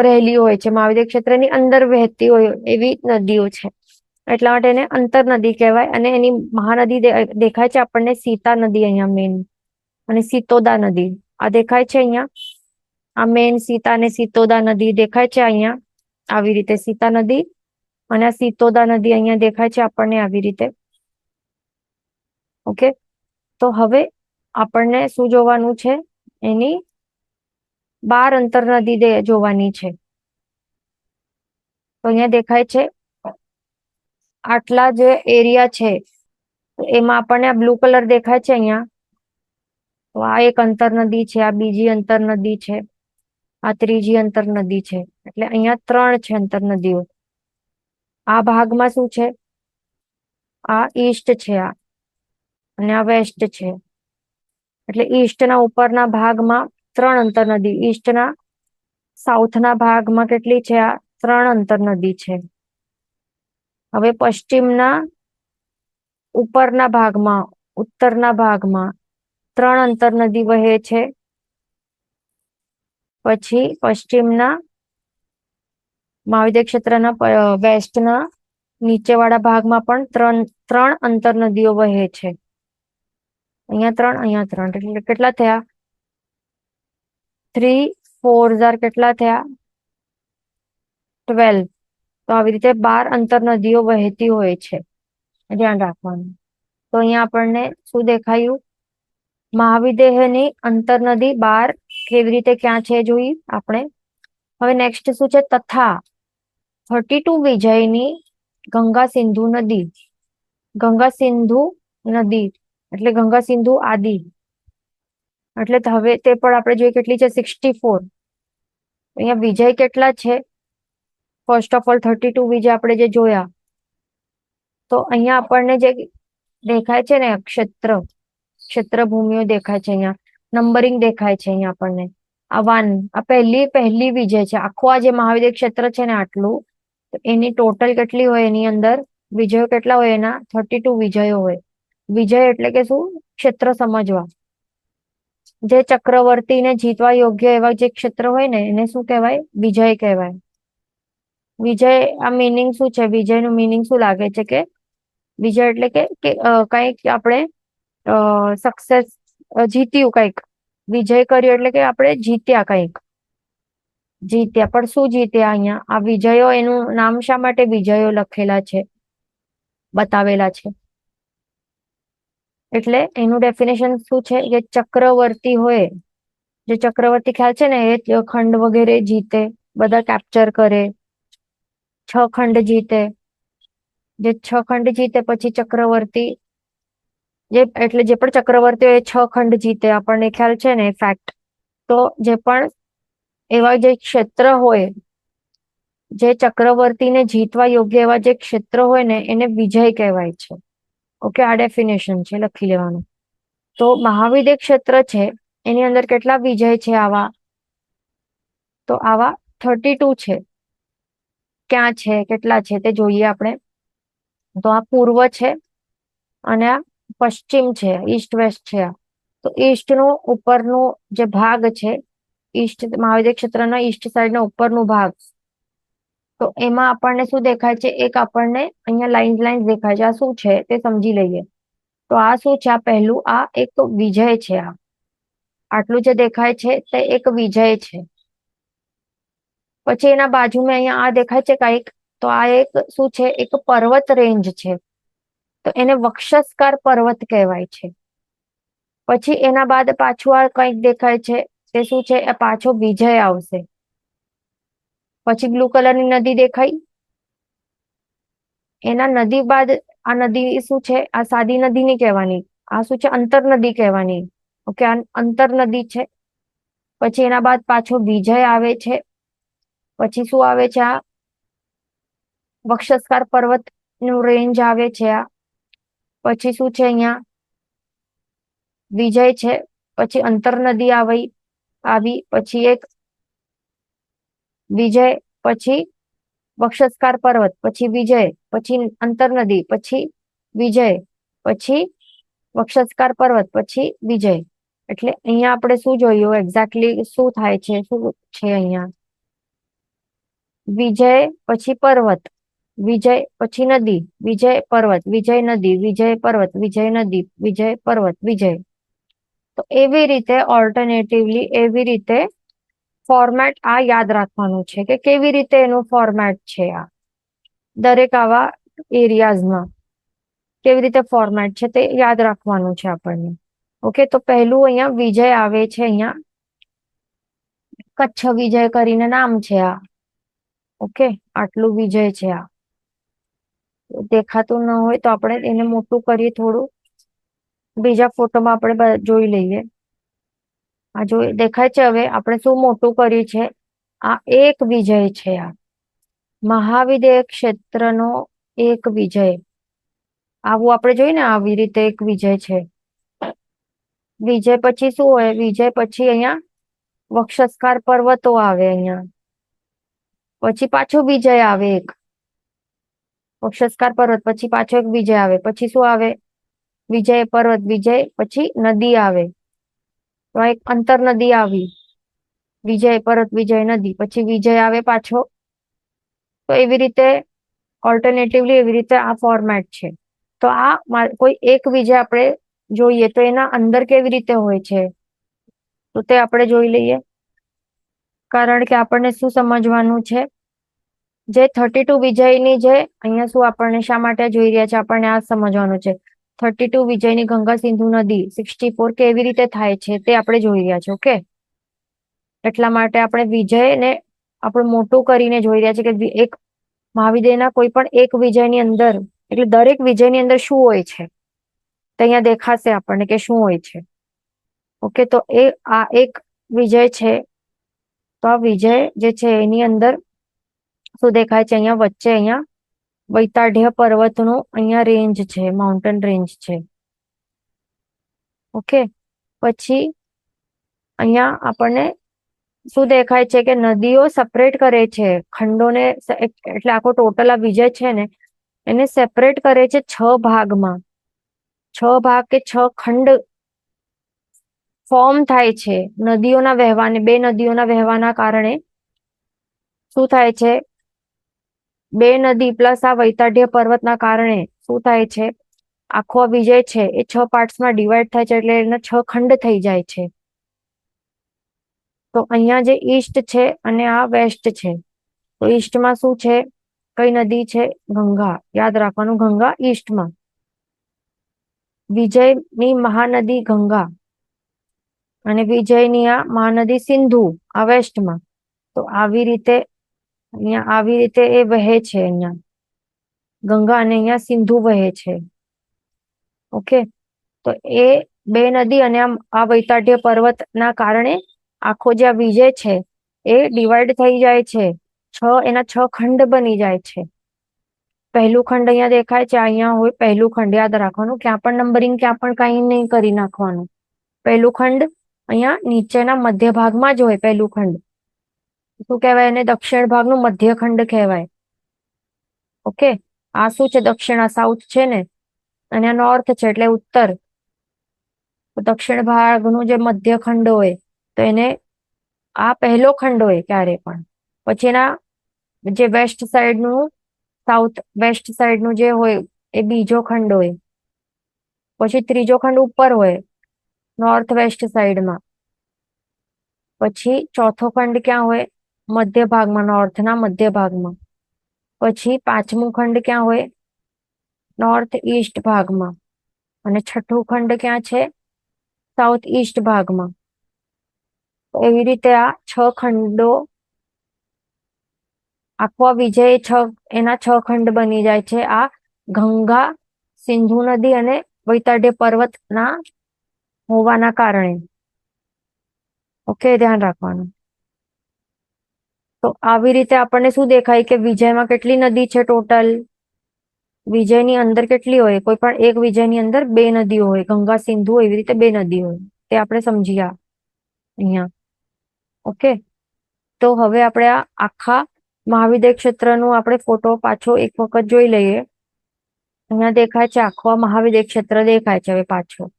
રહેલી હોય છે, મહાવિદ્ય ક્ષેત્રની અંદર વહેતી હોય એવી નદીઓ છે, એટલા માટે એને અંતર નદી કહેવાય. અને એની મહાનદી દેખાય છે આપણને સીતા નદી અહીંયા મેઇન, અને સીતોદા નદી આ દેખાય છે અહીંયા. આ મેન સીતા અને સીતોદા નદી દેખાય છે અહીંયા આવી રીતે, સીતા નદી અને આ સીતોદા નદી અહીંયા દેખાય છે આપણને આવી રીતે. ઓકે, તો હવે આપણને શું જોવાનું છે, એની 12 અંતર નદી જોવાની છે. તો અહીંયા દેખાય છે આટલા જે એરિયા છે એમાં આપણને આ બ્લુ કલર દેખાય છે અહીંયા. તો આ એક અંતર નદી છે, આ બીજી અંતર નદી છે, આ ત્રીજી અંતર નદી છે. એટલે અહીંયા 3 છે અંતર નદીઓ. આ ભાગમાં શું છે, આ ઈસ્ટ છે આ, અને આ વેસ્ટ છે. એટલે ઈસ્ટના ઉપરના ભાગમાં 3 અંતર નદી, ઈસ્ટના સાઉથના ભાગમાં કેટલી છે, આ 3 અંતર નદી છે. હવે પશ્ચિમના ઉપરના ભાગમાં, ઉત્તરના ભાગમાં 3 અંતર નદી વહે છે. પછી પશ્ચિમના મહાવિદ્ય ક્ષેત્રના વેસ્ટના નીચેવાળા ભાગમાં પણ 3 અંતર નદીઓ વહે છે. અહીંયા 3, અહીંયા 3, એટલે કેટલા થયા? 3 4 કેટલા થયા? 12. તો આવી રીતે 12 અંતર નદીઓ વહેતી હોય છે, ધ્યાન રાખવાનું. તો અહીંયા આપણને શું દેખાયું? મહાવિદેહની અંતર નદી 12 કેવી રીતે ક્યાં છે જોઈ આપણે. હવે નેક્સ્ટ શું છે? તથા 32 વિજયની ગંગા સિંધુ નદી. ગંગા સિંધુ નદી એટલે ગંગા સિંધુ આદિ, એટલે હવે તે પણ આપણે જોઈએ કેટલી છે? 64. અહીંયા વિજય કેટલા છે? ફર્સ્ટ ઓફ ઓલ 32 વિજય આપણે જે જોયા, તો અહીંયા આપણને જે દેખાય છે ને ક્ષેત્ર ભૂમિઓ દેખાય છે, અહીંયા નંબરિંગ દેખાય છે. અહીંયા આપણને આ 1, આ પહેલી વિજય છે. આખું આ જે મહાવિદ્ય ક્ષેત્ર છે ને આટલું, એની ટોટલ કેટલી હોય? એની અંદર વિજયો કેટલા હોય? એના 32 વિજયો હોય. વિજય એટલે કે શું? ક્ષેત્ર સમજવા. જે ચક્રવર્તીને જીતવા યોગ્ય એવા જે ક્ષેત્ર હોય ને એને શું કહેવાય? વિજય કહેવાય. વિજય, આ મિનિંગ શું છે? વિજયનું મિનિંગ શું લાગે છે? કે વિજય એટલે કે કંઈક આપણે સક્સેસ જીત્યું, કંઈક વિજય કર્યો એટલે કે આપણે જીત્યા, કંઈક જીત્યા. પણ શું જીત્યા? અહીંયા આ વિજયો, એનું નામ શા માટે વિજયો લખેલા છે, બતાવેલા છે? એટલે એનું ડેફિનેશન શું છે? કે ચક્રવર્તી હોય, જે ચક્રવર્તી ખ્યાલ છે ને, એ ખંડ વગેરે જીતે, બધા કેપ્ચર કરે, 6 ખંડ જીતે. જે 6 ખંડ જીતે પછી ચક્રવર્તી, એટલે જે પણ ચક્રવર્તી હોય એ 6 ખંડ જીતે, આપણને ખ્યાલ છે ને ફેક્ટ. તો જે પણ એવા જે ક્ષેત્ર હોય, જે ચક્રવર્તીને જીતવા યોગ્ય એવા જે ક્ષેત્ર હોય ને એને વિજય કહેવાય છે. ઓકે, આ ડેફિનેશન છે, લખી લેવાનું. તો મહાવિદ્ય ક્ષેત્ર છે એની અંદર કેટલા વિજય છે આવા? તો આવા 32 છે. ક્યાં છે, કેટલા છે તે જોઈએ આપણે. તો આ પૂર્વ છે અને આ પશ્ચિમ છે, ઈસ્ટ વેસ્ટ છે. તો ઈસ્ટ નું ઉપરનું જે ભાગ છે, ઈસ્ટ મહાવિદ્ય ક્ષેત્રના ઈસ્ટ સાઈડ નો ઉપરનું ભાગ, તો એમાં આપણને શું દેખાય છે? એક આપણને અહીંયા લાઈન દેખાય છે. આ શું છે તે સમજી લઈએ. તો આ શું છે? આ પહેલું, આ એક વિજય છે. આ આટલું જે દેખાય છે તે એક વિજય છે. પછી એના બાજુમાં અહીંયા આ દેખાય છે કઈક, તો આ એક શું છે? એક પર્વત રેન્જ છે. તો એને વક્ષસ્કાર પર્વત કહેવાય છે. પછી એના બાદ પાછું આ કંઈક દેખાય છે, તે શું છે? એ પાછો વિજય આવશે. પછી બ્લુ કલરની નદી દેખાઈ, એના નદી બાદ આ નદી શું છે? આ સાદી નદી નહીં કહેવાની, આ શું છે? અંતર નદી કહેવાની. ઓકે, આ અંતર નદી છે. પછી એના બાદ પાછો વિજય આવે છે. પછી શું આવે છે? આ વક્ષસ્કાર પર્વત નું રેન્જ આવે છે. આ પછી શું છે? અહીંયા વિજય છે, પછી અંતર નદી આવી, પછી એક વિજય, પછી વક્ષસ્કાર પર્વત, પછી વિજય, પછી અંતર નદી, પછી વિજય, પછી વક્ષસ્કાર પર્વત, પછી વિજય. એટલે અહીંયા આપણે શું જોયું? એક્ઝેક્ટલી શું થાય છે? શું છે અહીંયા? વિજય પછી પર્વત, વિજય પછી નદી, વિજય પર્વત, વિજય નદી, વિજય પર્વત, વિજય નદી, વિજય પર્વત, વિજય. તો એવી રીતે ઓલ્ટરનેટિવલી એવી રીતે ફોર્મેટ આ યાદ રાખવાનું છે કે કેવી રીતે એનું ફોર્મેટ છે. આ દરેક આવા એરિયાઝમાં કેવી રીતે ફોર્મેટ છે તે યાદ રાખવાનું છે આપણને. ઓકે, તો પહેલું અહીંયા વિજય આવે છે. અહીંયા કચ્છ વિજય કરીને નામ છે આ. ઓકે, આટલું વિજય છે. આ દેખાતું ન હોય તો આપણે એને મોટું કરીએ થોડું. બીજા ફોટોમાં આપણે જોઈ લઈએ. આ જો દેખાય છે. હવે આપણે શું મોટું કર્યું છે? આ એક વિજય છે. આ મહાવિદ્ય ક્ષેત્રનો એક વિજય. આવું આપણે જોઈએ ને, આવી રીતે એક વિજય છે. વિજય પછી શું હોય? વિજય પછી અહીંયા વક્ષસ્કાર પર્વતો આવે. અહીંયા પછી પાછો વિજય આવે એક વક્ષસ્કાર પર્વત, પછી પાછો એક વિજય આવે. પછી શું આવે? વિજય પર્વત, વિજય પછી નદી આવે. તો આ એક અંતર નદી આવી. વિજય પર્વત, વિજય નદી, પછી વિજય આવે પાછો. તો એવી રીતે ઓલ્ટરનેટિવલી એવી રીતે આ ફોર્મેટ છે. તો આ કોઈ એક વિજય આપણે જોઈએ તો એના અંદર કેવી રીતે હોય છે તો તે આપણે જોઈ લઈએ. કારણ કે આપણને શું સમજવાનું છે? જે 32 વિજયની જે અહીંયા શું આપણને શા માટે જોઈ રહ્યા છે? આપણને આ સમજવાનું છે. 32 વિજયની ગંગા સિંધુ નદી 64 કેવી રીતે થાય છે તે આપણે જોઈ રહ્યા છે. ઓકે, એટલા માટે આપણે વિજયને આપણે મોટું કરીને જોઈ રહ્યા છે કે એક મહાવિદ્યના કોઈ પણ એક વિજયની અંદર, એટલે દરેક વિજયની અંદર શું હોય છે તો અહીંયા દેખાશે આપણને કે શું હોય છે. ઓકે, તો આ એક વિજય છે. તો આ વિજય જે છે એની અંદર શું દેખાય છે? અહીંયા વચ્ચે અહીંયા વૈતાઢ્ય પર્વતનો અહીંયા રેન્જ છે, માઉન્ટેન રેન્જ છે. ઓકે, પછી અહીંયા આપણને શું દેખાય છે કે નદીઓ સેપરેટ કરે છે ખંડોને. એટલે આખો ટોટલ આ વિજય છે ને એને સેપરેટ કરે છે 6 ભાગમાં. 6 ભાગ કે 6 ખંડ ફોર્મ થાય છે નદીઓના વહેવાને. 2 નદીઓના વહેવાના કારણે શું થાય છે? 2 નદી પ્લસ આ વૈતાઢ્ય પર્વતના કારણે શું થાય છે? આખો વિજય છે એ 6 પાર્ટ્સમાં ડિવાઈડ થાય છે, એટલે એના 6 ખંડ થઈ જાય છે. તો અહીંયા જે ઈસ્ટ છે અને આ વેસ્ટ છે. તો ઈસ્ટમાં શું છે? કઈ નદી છે? ગંગા. યાદ રાખવાનું, ગંગા ઈસ્ટમાં. વિજયની મહાનદી ગંગા અને વિજયની આ મહાનદી સિંધુ આ વેસ્ટમાં. તો આવી રીતે અહીંયા આવી રીતે એ વહે છે. અહીંયા ગંગા અને અહીંયા સિંધુ વહે છે. ઓકે, તો એ 2 નદી અને આ વૈતાઢ્ય પર્વતના કારણે આખો જે આ વિજય છે એ ડિવાઈડ થઈ જાય છે. એના 6 ખંડ બની જાય છે. પહેલું ખંડ અહીંયા દેખાય છે. અહીંયા હોય પહેલું ખંડ. યાદ રાખવાનું, ક્યાં પણ નંબરિંગ ક્યાં પણ કઈ નહીં કરી નાખવાનું. પહેલું ખંડ અહીંયા નીચેના મધ્ય ભાગમાં જ હોય. પહેલું ખંડ શું કહેવાય? એને દક્ષિણ ભાગનું મધ્ય ખંડ કહેવાય. ઓકે, આ શું છે? દક્ષિણ. આ સાઉથ છે ને, અને આ નોર્થ છે એટલે ઉત્તર. દક્ષિણ ભાગનું જે મધ્ય ખંડ હોય તો એને આ પહેલો ખંડ હોય ક્યારે પણ. પછી એના જે વેસ્ટ સાઈડનું, સાઉથ વેસ્ટ સાઈડનું જે હોય એ બીજો ખંડ હોય. પછી ત્રીજો ખંડ ઉપર હોય નોર્થ વેસ્ટ સાઈડમાં. પછી ચોથો ખંડ ક્યાં હોય? મધ્ય ભાગમાં, નોર્થના મધ્ય ભાગમાં. પછી પાંચમું ખંડ ક્યાં હોય? નોર્થ ઈસ્ટ ભાગમાં. અને છઠ્ઠું ખંડ ક્યાં છે? સાઉથ ઈસ્ટ ભાગમાં. એવી રીતે આ 6 ખંડો, આખો વિજય એના 6 ખંડ બની જાય છે આ ગંગા સિંધુ નદી અને વૈતાઢ્ય પર્વતના હોવાના કારણે. ઓકે, ધ્યાન રાખવાનું. તો આવી રીતે આપણને શું દેખાય કે વિજયમાં કેટલી નદી છે ટોટલ? વિજયની અંદર કેટલી હોય? કોઈ પણ એક વિજયની અંદર 2 નદીઓ હોય. ગંગા સિંધુ એવી રીતે 2 નદી હોય. તે આપણે સમજ્યા અહીંયા. ઓકે, તો હવે આપણે આ આખા મહાવિદ્ય ક્ષેત્રનું આપણે ફોટો પાછો એક વખત જોઈ લઈએ. અહીંયા દેખાય છે આખો મહાવિદ્ય ક્ષેત્ર દેખાય છે. હવે પાછો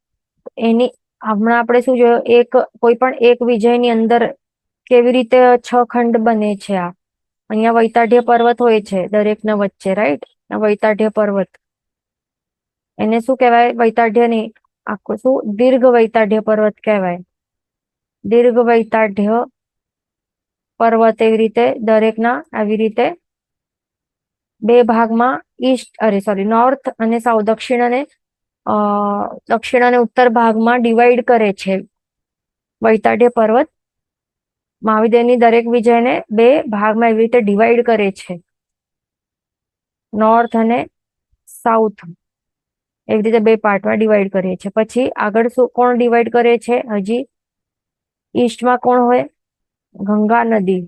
એની હમણાં આપણે શું જોયું? કોઈ પણ એક વિજયની અંદર કેવી રીતે 6 ખંડ બને છે. આ અહીંયા વૈતાઢ્ય પર્વત હોય છે દરેકના વચ્ચે, રાઈટ? વૈતાઢ્ય પર્વત એને શું કહેવાય? વૈતાઢ્ય નહીં, આખું શું દીર્ઘ વૈતાઢ્ય પર્વત કહેવાય. દીર્ઘ વૈતાઢ્ય પર્વત એવી રીતે દરેકના આવી રીતે બે ભાગમાં નોર્થ અને સાઉથ દક્ષિણ અને ઉત્તર ભાગમાં ડિવાઈડ કરે છે. વૈતાઢ્ય પર્વત મહાવિદ્યની દરેક વિજયને બે ભાગમાં એવી રીતે ડિવાઈડ કરે છે, નોર્થ અને સાઉથ એવી રીતે બે પાર્ટમાં ડિવાઈડ કરીએ છીએ. પછી આગળ કોણ ડિવાઈડ કરે છે? હજી ઈસ્ટમાં કોણ હોય? ગંગા નદી.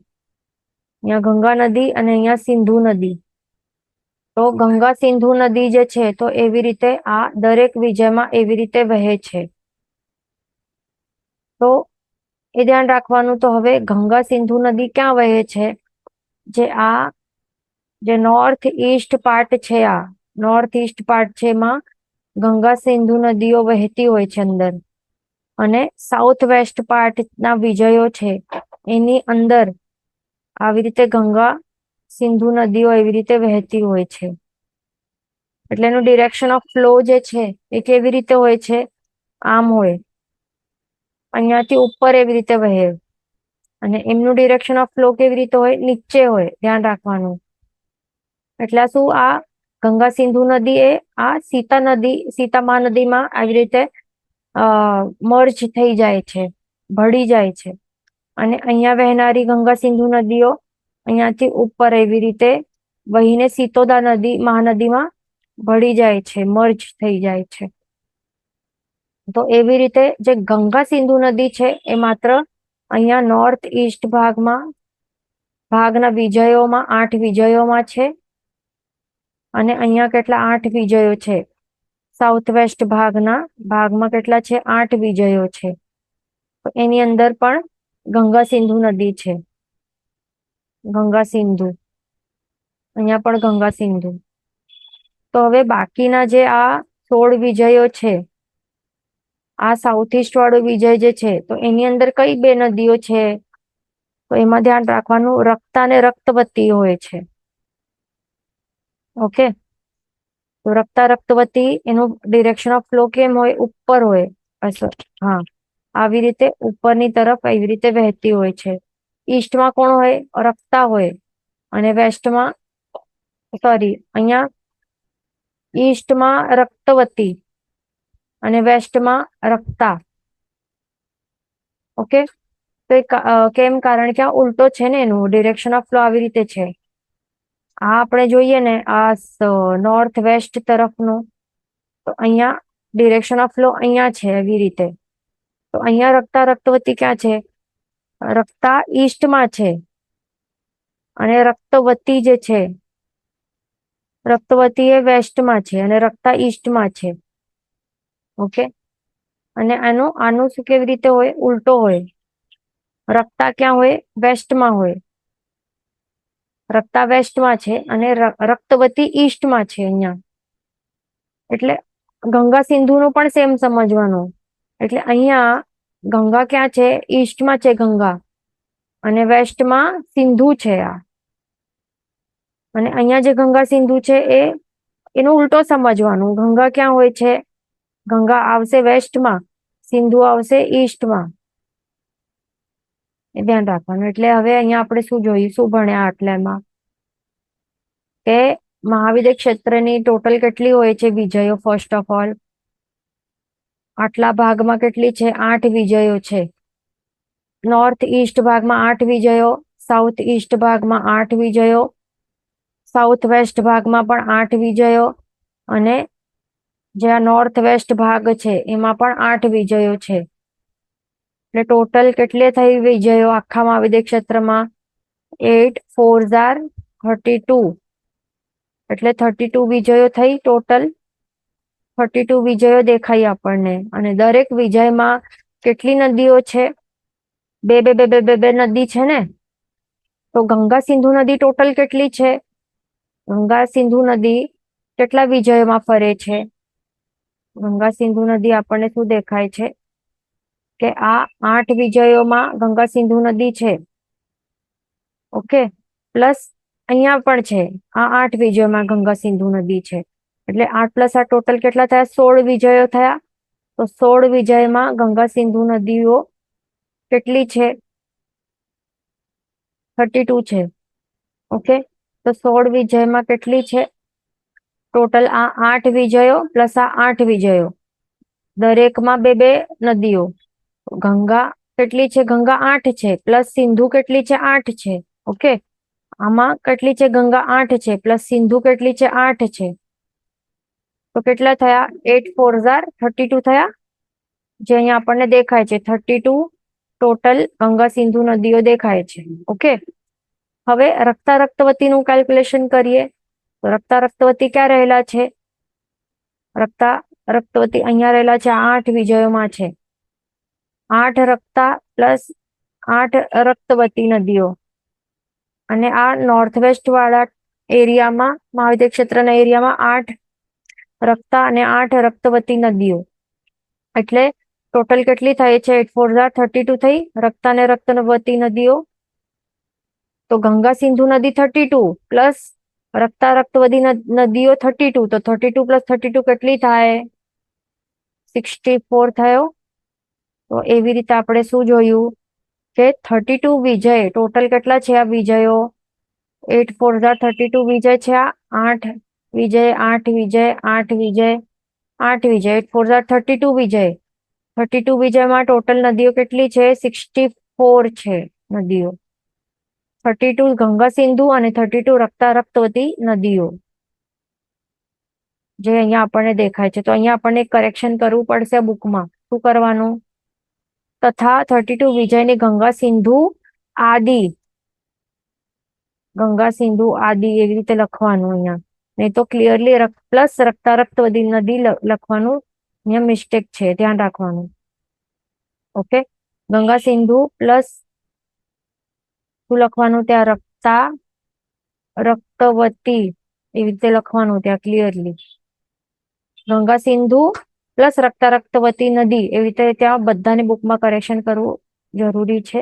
અહીંયા ગંગા નદી અને અહીંયા સિંધુ નદી. તો ગંગા સિંધુ નદી જે છે તો એવી રીતે આ દરેક વિજયમાં એવી રીતે વહે છે. તો એ ધ્યાન રાખવાનું. તો હવે ગંગા સિંધુ નદી ક્યાં વહે છે? જે નોર્થ ઈસ્ટ પાર્ટ છે, આ નોર્થ ઈસ્ટ પાર્ટ છે, એમાં ગંગા સિંધુ નદીઓ વહેતી હોય છે અંદર, અને સાઉથ વેસ્ટ પાર્ટ ના વિજયો છે એની અંદર આવી રીતે ગંગા સિંધુ નદીઓ એવી રીતે વહેતી હોય છે. એટલે એનું ડિરેક્શન ઓફ ફ્લો જે છે એ કેવી રીતે હોય છે? આમ હોય, અહીંયાથી ઉપર એવી રીતે વહે, અને એમનું ડિરેક્શન ઓફ ફ્લો કેવી રીતે હોય? નીચે હોય. ધ્યાન રાખવાનું. એટલે શું? આ ગંગા સિંધુ નદી એ આ સીતામા નદીમાં આવી રીતે મર્જ થઈ જાય છે, ભળી જાય છે, અને અહીંયા વહેનારી ગંગા સિંધુ નદીઓ અહીંયાથી ઉપર એવી રીતે વહીને સીતોદા મહાનદીમાં ભળી જાય છે, મર્જ થઈ જાય છે. તો એવી રીતે જે ગંગા સિંધુ નદી છે એ માત્ર અહીંયા નોર્થ ઈસ્ટ ભાગના વિજયોમાં 8 વિજયોમાં છે, અને અહીંયા કેટલા 8 વિજયો છે? સાઉથ વેસ્ટ ભાગમાં કેટલા છે? 8 વિજયો છે. એની અંદર પણ ગંગા સિંધુ નદી છે. ગંગા સિંધુ, અહીંયા પણ ગંગા સિંધુ. તો હવે બાકીના જે આ 16 વિજયો છે, આ સાઉથ ઈસ્ટ વાળો વિજય જે છે, તો એની અંદર કઈ બે નદીઓ છે? તો એમાં ધ્યાન રાખવાનું, રક્તા અને રક્તવતી હોય છે. ઓકે, તો રક્તવતી એનું ડિરેક્શન ઓફ ફ્લો કેમ હોય? ઉપર હોય. હા, આવી રીતે ઉપરની તરફ એવી રીતે વહેતી હોય છે. ઈસ્ટમાં કોણ હોય? રક્તા હોય, અને અહીંયા ઈસ્ટમાં રક્તવતી અને વેસ્ટમાં રક્તા. ઓકે, તો કેમ? કારણ કે આ ઉલટો છે ને, એનું ડિરેક્શન ઓફ ફ્લો આવી રીતે છે. આ આપણે જોઈએ ને, આ નોર્થ વેસ્ટ તરફનું, તો અહીંયા ડિરેક્શન ઓફ ફ્લો અહીંયા છે એવી રીતે. તો અહીંયા રક્તવતી ક્યાં છે? રક્તા ઈસ્ટમાં છે, અને રક્તવતી જે છે, રક્તવતી એ વેસ્ટમાં છે, અને રક્તા ઈસ્ટમાં છે. ઓકે, અને આનું શું કેવી રીતે હોય? ઉલટો હોય. રક્તા ક્યાં હોય? વેસ્ટમાં હોય. રક્તા વેસ્ટમાં છે અને રક્તવતી ઈસ્ટમાં છે અહીંયા. એટલે ગંગા સિંધુનું પણ સેમ સમજવાનું. એટલે અહીંયા ગંગા ક્યાં છે? ઈસ્ટમાં છે ગંગા, અને વેસ્ટમાં સિંધુ છે આ. અને અહીંયા જે ગંગા સિંધુ છે એનો ઉલટો સમજવાનું. ગંગા ક્યાં હોય છે? ગંગા આવશે વેસ્ટમાં, સિંધુ આવશે ઈસ્ટમાં. એ ધ્યાન રાખવાનું. એટલે હવે અહીંયા આપણે શું ભણ્યા આટલામાં? કે મહાવિદ્ય ક્ષેત્રની ટોટલ કેટલી હોય છે વિજયો? ફર્સ્ટ ઓફ ઓલ, આટલા ભાગમાં કેટલી છે? 8 વિજયો છે. નોર્થ ઈસ્ટ ભાગમાં 8 વિજયો, સાઉથ ઈસ્ટ ભાગમાં 8 વિજયો, સાઉથ વેસ્ટ ભાગમાં પણ 8 વિજયો, અને જે આ નોર્થ વેસ્ટ ભાગ છે એમાં પણ 8 વિજયો છે. એટલે ટોટલ કેટલે થઈ વિજયો આખા મહાવિદ્ય ક્ષેત્રમાં? 8 4 32. એટલે 32 વિજયો થઈ ટોટલ. 32 વિજયો દેખાય આપણને. અને દરેક વિજયમાં કેટલી નદીઓ છે? બે નદી છે ને. તો ગંગા સિંધુ નદી ટોટલ કેટલી છે? ગંગા સિંધુ નદી કેટલા વિજયોમાં ફરે છે? ગંગા સિંધુ નદી આપણને શું દેખાય છે? કે આ 8 વિજયોમાં ગંગા સિંધુ નદી છે. ઓકે, પ્લસ અહીંયા પણ છે, આ 8 વિજયોમાં ગંગા સિંધુ નદી છે. એટલે 8 પ્લસ આ ટોટલ કેટલા થયા? 16 વિજયો થયા. તો 16 વિજયમાં ગંગા સિંધુ નદીઓ કેટલી છે? 32 છે. ઓકે, તો 16 વિજયમાં કેટલી છે ટોટલ? આ 8 વિજયો પ્લસ આ 8 વિજયો, દરેકમાં બે બે નદીઓ. ગંગા કેટલી છે? ગંગા 8 છે પ્લસ સિંધુ કેટલી છે? 8 છે. ઓકે, આમાં કેટલી છે? ગંગા 8 છે પ્લસ સિંધુ કેટલી છે? 8 છે. તો કેટલા થયા? 8 4 32 થયા, જે અહીંયા આપણને દેખાય છે 32 ટોટલ ગંગા સિંધુ નદીઓ દેખાય છે. ઓકે, હવે રક્તા રક્તવતીનું કેલ્ક્યુલેશન કરીએ. તો રક્તા રક્તવતી ક્યાં રહેલા છે? રક્તા રક્તવતી અહીંયા રહેલા છે, 8 વિજયોમાં છે. 8 રક્તા પ્લસ 8 રક્તવતી નદીઓ, અને આ નોર્થ વેસ્ટ વાળા એરિયામાં, મહાવિદ્ય ક્ષેત્રના એરિયામાં 8 રક્તા અને 8 રક્તવતી નદીઓ, એટલે ટોટલ કેટલી થાય છે? 8 4 32 થઈ રક્તા અને રક્તવતી નદીઓ. તો ગંગા સિંધુ નદી 32 પ્લસ રક્તા રક્તવતી નદીઓ 32, તો 32 પ્લસ 32 કેટલી થાય? 64 થયો. તો એવી રીતે આપણે શું જોયું કે 32 વિજય ટોટલ કેટલા છે આ વિજયો? 8 4 32 વિજય છે. આ 8 વિજય, 8 વિજય, 8 વિજય, 8 વિજય, 8 4 32 વિજય. 32 વિજયમાં ટોટલ નદીઓ કેટલી છે? 64 છે નદીઓ. 32 ગંગા સિંધુ અને 32 રક્તા રક્તવતી નદીઓ, જે અહીંયા આપણને દેખાય છે. તો અહીંયા આપણને કરેક્શન કરવું પડશે બુકમાં. શું કરવાનું? તથા 32 વિજયની ગંગા સિંધુ આદિ, ગંગા સિંધુ આદિ એવી રીતે લખવાનું અહીંયા, નહીં તો ક્લિયરલી પ્લસ રક્તા રક્તવતી નદી લખવાનું અહીંયા મિસ્ટેક છે, ધ્યાન રાખવાનું. ઓકે, ગંગા સિંધુ પ્લસ શું લખવાનું ત્યાં? રક્તા રક્તવતી એવી રીતે લખવાનું ત્યાં ક્લિયરલી. ગંગા સિંધુ પ્લસ રક્તા રક્તવતી નદી એવી રીતે ત્યાં બધાની બુકમાં કરેક્શન કરવું જરૂરી છે.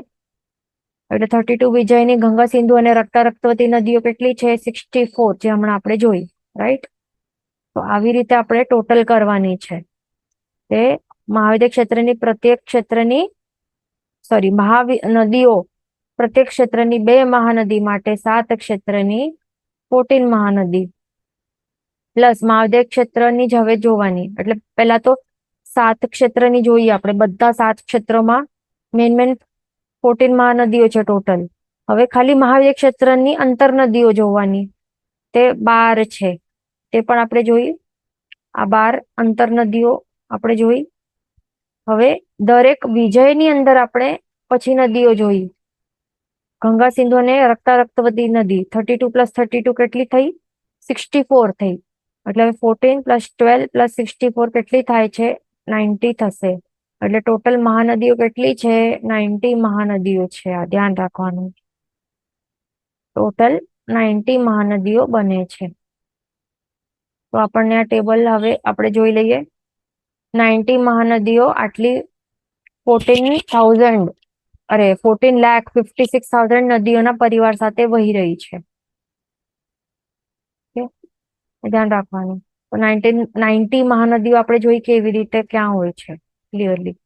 એટલે 32 વિજયની ગંગા સિંધુ અને રક્તા રક્તવતી નદીઓ કેટલી છે? 64, જે હમણાં આપણે જોઈ. રાઈટ, તો આવી રીતે આપણે ટોટલ કરવાની છે. તે મહાવિદ્ય ક્ષેત્રની પ્રત્યેક ક્ષેત્રની નદીઓ, પ્રત્યેક ક્ષેત્રની 2 મહાનદી માટે 7 ક્ષેત્રની 14 મહાનદી પ્લસ મહાવિદ્ય ક્ષેત્રની જ હવે જોવાની. એટલે પહેલા તો 7 ક્ષેત્રની જોઈએ આપણે, બધા 7 ક્ષેત્રોમાં મેન 14 મહાનદીઓ છે ટોટલ. હવે ખાલી મહાવિદ્ય ક્ષેત્રની અંતર નદીઓ જોવાની, તે 12 છે, તે પણ આપણે જોઈ. આ 12 અંતર નદીઓ આપણે જોઈ. હવે દરેક વિજયની અંદર આપણે પછી નદીઓ જોઈ. ગંગા સિંધુ અને રક્તા રક્તવતી નદી 32 પ્લસ 32 કેટલી થઈ? 64 થઈ. એટલે 14 પ્લસ 12 પ્લસ 64 કેટલી થાય છે? 90 થશે. એટલે ટોટલ મહાનદીઓ કેટલી છે? 90 મહાનદીઓ છે. આ ધ્યાન રાખવાનું. ટોટલ 90 મહાનદીઓ બને છે. તો આપણને આ ટેબલ હવે આપણે જોઈ લઈએ. 90 મહાનદીઓ આટલી 14,56,000 નદીઓના પરિવાર સાથે વહી રહી છે. ધ્યાન રાખવાનું. તો 90 મહાનદીઓ આપણે જોઈ કેવી રીતે ક્યાં હોય છે ક્લિયરલી.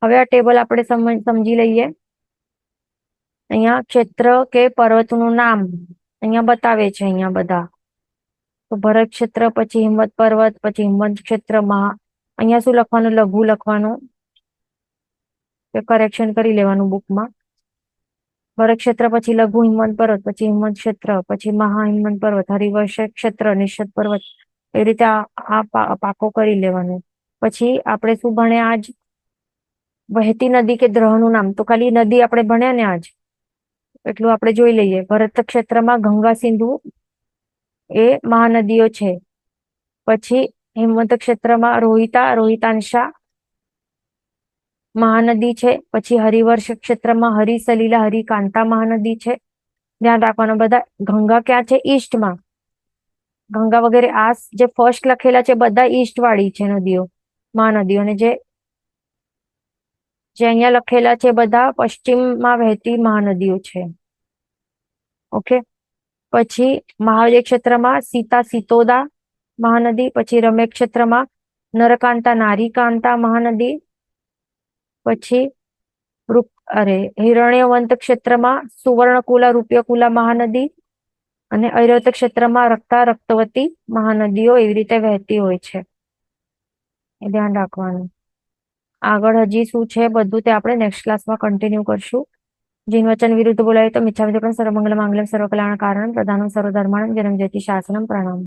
હવે આ ટેબલ આપણે સમજી લઈએ. અહીંયા ક્ષેત્ર કે પર્વતનું નામ અહીંયા બતાવે છે. અહીંયા બધા તો ભરત ક્ષેત્ર, પછી હિંમત પર્વત, પછી હિંમત ક્ષેત્રમાં અહીંયા શું લખવાનું? લઘુ લખવાનું, કરેક્શન કરી લેવાનું બુકમાં. ભરત ક્ષેત્ર, પછી લઘુ હિંમત પર્વત, પછી હિંમત ક્ષેત્ર, પછી મહા હિંમત પર્વત, હરિવર્ષ ક્ષેત્ર, નિષદ પર્વત, એ રીતે આ પાકો કરી લેવાનું. પછી આપણે શું ભણ્યા આજ? વહેતી નદી કે દ્રહનું નામ. તો ખાલી નદી આપણે ભણ્યા ને આજ, એટલું આપણે જોઈ લઈએ. ભરત ક્ષેત્રમાં ગંગા સિંધુ એ મહાનદીઓ છે. પછી હિંમત ક્ષેત્રમાં રોહિતાંશા મહાનદી છે. પછી હરિવર્ષ ક્ષેત્રમાં હરિસલીલા હરિકાંતા મહાનદી છે. ધ્યાન રાખવાનું બધા. ગંગા ક્યાં છે? ઈસ્ટમાં. ગંગા વગેરે આ જે ફર્સ્ટ લખેલા છે બધા ઈસ્ટ વાળી છે નદીઓ, મહાનદીઓ. અને જે અહીંયા લખેલા છે બધા પશ્ચિમમાં વહેતી મહાનદીઓ છે. ઓકે, પછી મહાવિદ્ય ક્ષેત્રમાં સીતોદા મહાનદી, પછી રમેશ ક્ષેત્રમાં નરકાંતા નારીકાંતા મહાનદી, પછી અરે હિરણ્યવંત ક્ષેત્રમાં સુવર્ણકુલા રૂપ્યકુલા મહાનદી અને ઐરવત ક્ષેત્રમાં રક્તવતી મહાનદીઓ એવી રીતે વહેતી હોય છે, એ ધ્યાન રાખવાનું. આગળ હજી શું છે બધું તે આપણે નેક્સ્ટ ક્લાસમાં કન્ટિન્યુ કરશું. જીન વચન વિરુદ્ધ બોલાય તો મિચ્છામિ દુક્કડમ સર્વમંગલ માંગલ્યમ સર્વકલ્યાણ કારણમ પ્રધાનમ સર્વધર્માણમ જન્મ જયતિ શાસનમ પ્રણામ.